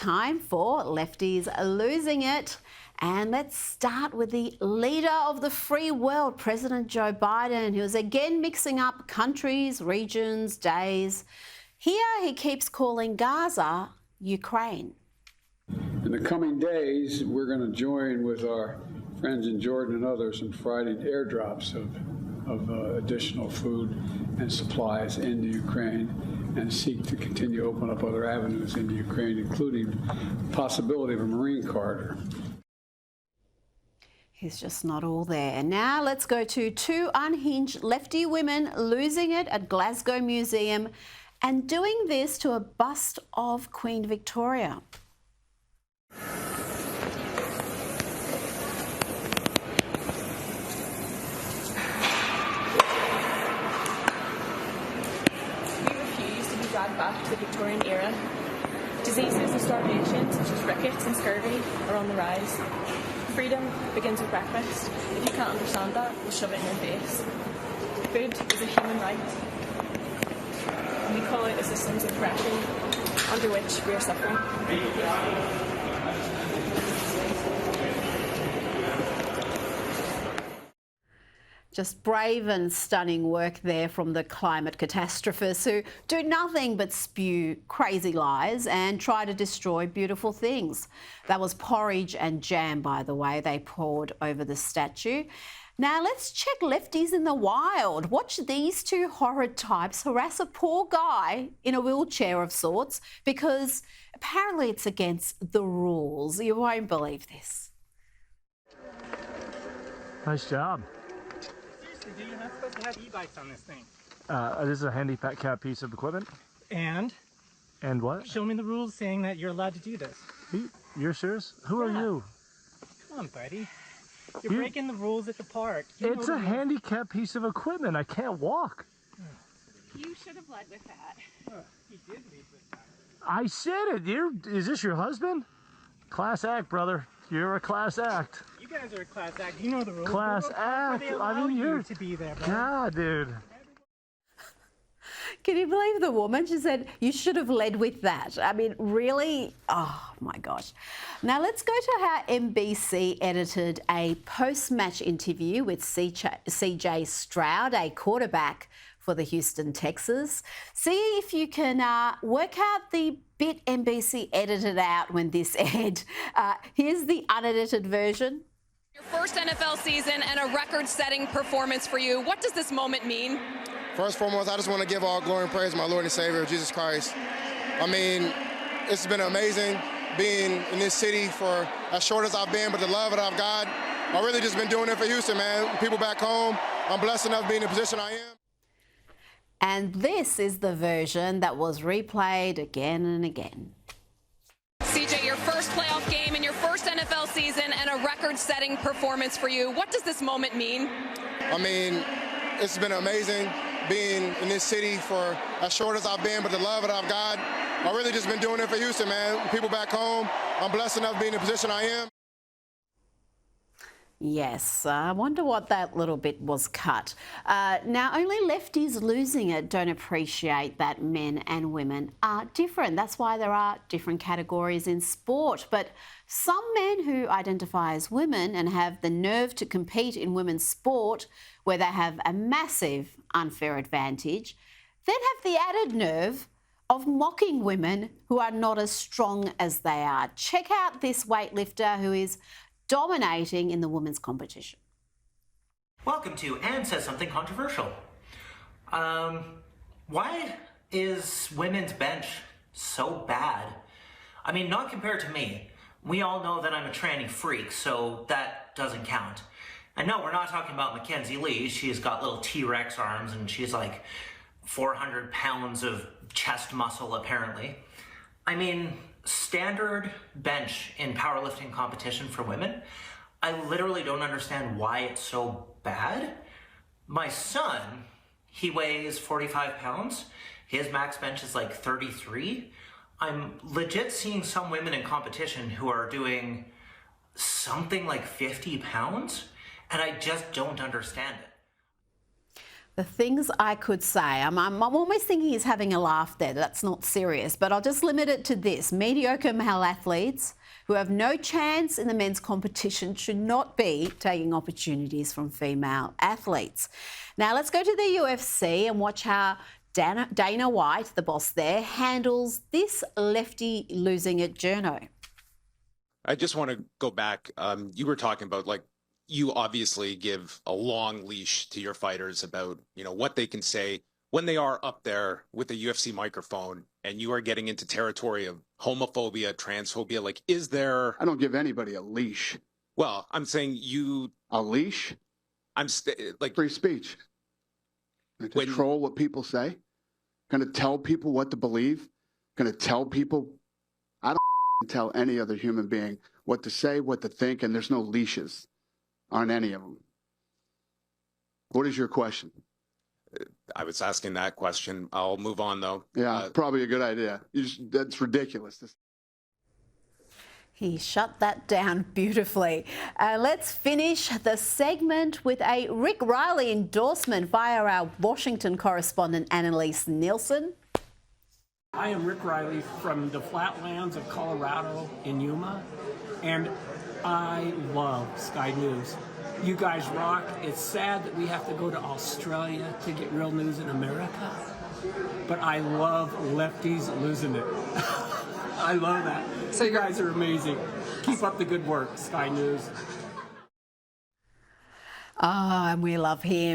time for Lefties Losing It. And let's start with the leader of the free world, President Joe Biden, who is again mixing up countries, regions, days. Here he keeps calling Gaza Ukraine. In the coming days, we're going to join with our friends in Jordan and others in providing airdrops of additional food and supplies into Ukraine, and seek to continue to open up other avenues into Ukraine, including the possibility of a marine corridor. He's just not all there. Now let's go to two unhinged lefty women losing it at Glasgow Museum and doing this to a bust of Queen Victoria. Dragged back to the Victorian era. Diseases and starvation such as rickets and scurvy are on the rise. Freedom begins with breakfast. If you can't understand that, we'll shove it in your face. Food is a human right. We call it a systems of oppression under which we are suffering. Just brave and stunning work there from the climate catastrophists who do nothing but spew crazy lies and try to destroy beautiful things. That was porridge and jam, by the way, they poured over the statue. Now let's check lefties in the wild. Watch these two horrid types harass a poor guy in a wheelchair of sorts because apparently it's against the rules. You won't believe this. Nice job. Dude, you're not supposed to have e-bikes on this thing. This is a handicap piece of equipment. And what? Show me the rules saying that you're allowed to do this. You're serious? Who are you? Come on, buddy. You're breaking the rules at the park. It's a handicap piece of equipment. I can't walk. You should have led with that. He did lead with that. I said it. Is this your husband? Class act, brother. You're a class act. You guys are a class act. You know the rules. Class act. I mean, you're to be there, bro. God, dude. Can you believe the woman? She said, you should have led with that. I mean, really? Oh, my gosh. Now, let's go to how NBC edited a post-match interview with CJ Stroud, a quarterback for the Houston Texans. See if you can work out the bit NBC edited out when this aired. Here's the unedited version. Your first NFL season and a record-setting performance for you. What does this moment mean? First and foremost, I just want to give all glory and praise to my Lord and Savior, Jesus Christ. I mean, it's been amazing being in this city for as short as I've been, but the love that I've got, I've really just been doing it for Houston, man. People back home, I'm blessed enough being in the position I am. And this is the version that was replayed again and again. CJ, your first playoff game in your first NFL season and a record-setting performance for you. What does this moment mean? I mean, it's been amazing being in this city for as short as I've been, but the love that I've got, I've really just been doing it for Houston, man. People back home, I'm blessed enough being in the position I am. Yes, I wonder what that little bit was cut. Now, only lefties losing it don't appreciate that men and women are different. That's why there are different categories in sport. But some men who identify as women and have the nerve to compete in women's sport, where they have a massive unfair advantage, then have the added nerve of mocking women who are not as strong as they are. Check out this weightlifter who is dominating in the women's competition. Welcome to Anne Says Something Controversial. Why is women's bench so bad? I mean, not compared to me. We all know that I'm a tranny freak, so that doesn't count. And no, we're not talking about Mackenzie Lee. She's got little T-Rex arms and she's like 400 pounds of chest muscle, apparently. I mean, standard bench in powerlifting competition for women, I literally don't understand why it's so bad. My son, he weighs 45 pounds. His max bench is like 33. I'm legit seeing some women in competition who are doing something like 50 pounds, and I just don't understand it. The things I could say. I'm almost thinking he's having a laugh there. That's not serious, but I'll just limit it to this. Mediocre male athletes who have no chance in the men's competition should not be taking opportunities from female athletes. Now let's go to the UFC and watch how Dana White, the boss there, handles this lefty losing it journo. I just want to go back. You were talking about, like, you obviously give a long leash to your fighters about, you know, what they can say when they are up there with a UFC microphone, and you are getting into territory of homophobia, transphobia. Like, is there... I don't give anybody a leash. Well, I'm saying you... A leash? I'm like... Free speech. Control what people say. Going to tell people what to believe. Going to tell people... I don't tell any other human being what to say, what to think, and there's no leashes on any of them. What is your question? I was asking that question. I'll move on, though. Yeah, probably a good idea. That's ridiculous. He shut that down beautifully. Let's finish the segment with a Rick Riley endorsement via our Washington correspondent Annalise Nielsen. I am Rick Riley from the flatlands of Colorado in Yuma, and I love Sky News. You guys rock. It's sad that we have to go to Australia to get real news in America, but I love Lefties Losing It. I love that. So you guys are amazing. Keep up the good work, Sky News. Oh, and we love him.